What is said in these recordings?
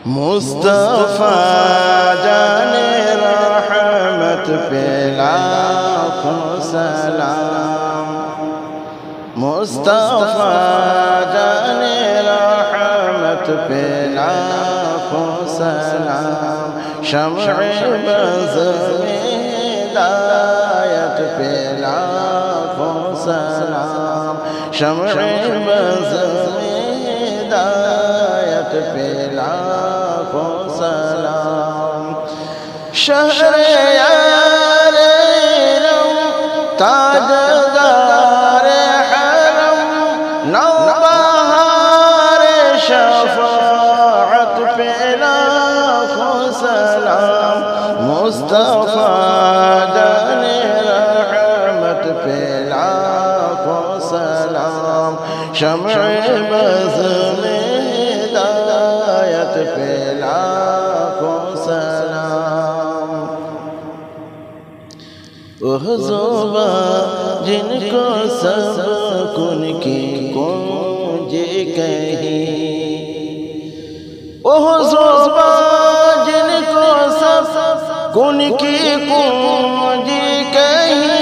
مصطفیٰ جان رحمت پہ لاکھوں سلام، مصطفیٰ جان رحمت پہ لاکھوں سلام، شمع بز میں ہدایت پہ لاکھوں سلام، شمع بز میں ہدایت پہ لاکھوں سلام، شہر یار علم تاجدار حرم نوبہار شفاعت پہ لاکھوں سلام، مصطفیٰ جان رحمت پہ لاکھوں سلام، شمع بز میں ہدایت پہ لاکھوں سلام، وہ زباں جن کو سب کن کی کنجی کہی، وہ زباں جن کو سب کن کی کنجی کہی،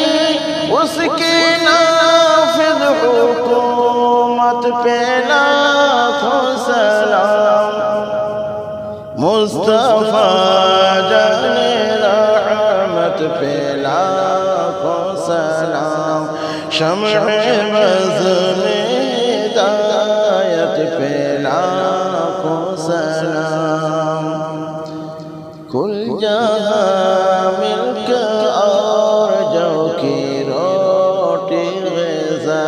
اس کی نافذ حکومت پہ لاکھوں سلام، مصطفیٰ جان رحمت پہ لاکھوں سلام، شمع بز میں ہدایت پہ لاکھوں سلام، کل جہاں ملک اور جو کی روٹی غذا،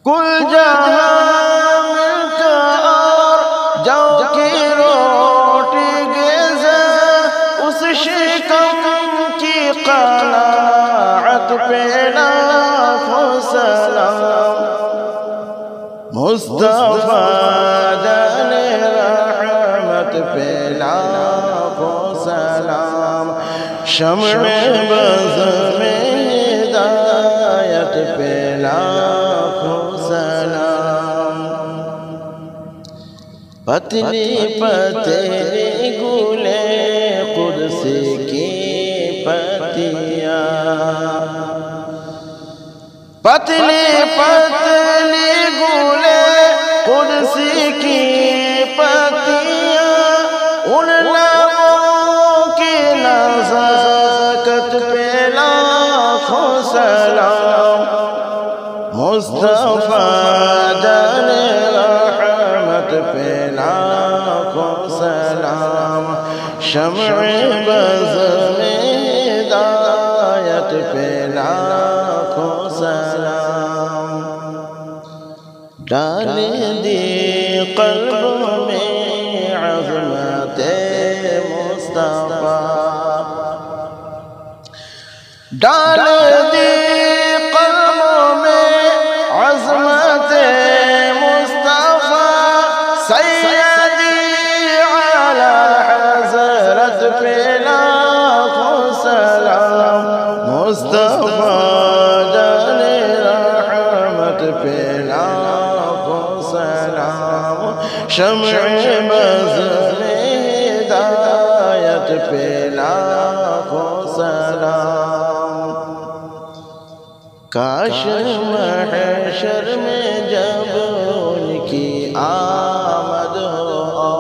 کل جہاں ملک اور جو کی روٹی غذا، اس شکم کی قناعت پہ لاکھوں سلام، مصطفیٰ جان رحمت پہ لاکھوں سلام، شمع بز میں ہدایت پہ لاکھوں سلام، پتلی پتلی گلے قدس کی پتیاں، پتلی پتلی گلے قدس کی پتیاں، ان لبوں کی نزاکت پہ لاکھوں سلام، مصطفیٰ جان رحمت پہ لاکھوں سلام، شمع بز میں ہدایت پہ لاکھوں سلام، ڈال دی قلب میں عظمت مصطفیٰ، ڈال دی قلب میں عظمت مصطفیٰ، سیدی اعلی حضرت پہ لاکھوں سلام، مصطفیٰ جان رحمت پہ لاکھوں سلام، شمع بز میں ہدایت پہ لاکھوں سلام، کاش محشر میں جب ان کی آمد ہو،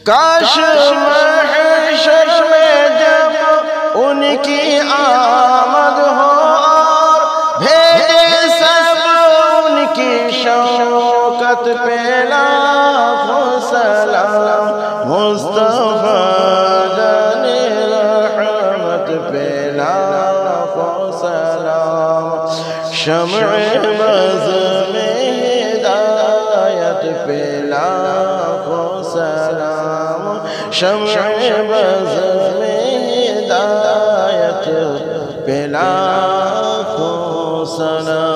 کاش محشر میں جب ان کی آمد ہو، اور بھیجے سب ان کی شوکت پہ لاکھوں سلام، مصطفیٰ جان رحمت پہ لاکھوں سلام، شمع بز میں ہدایت پہ لاکھوں سلام، شمع بز میں ہدایت پہ لاکھوں سلام۔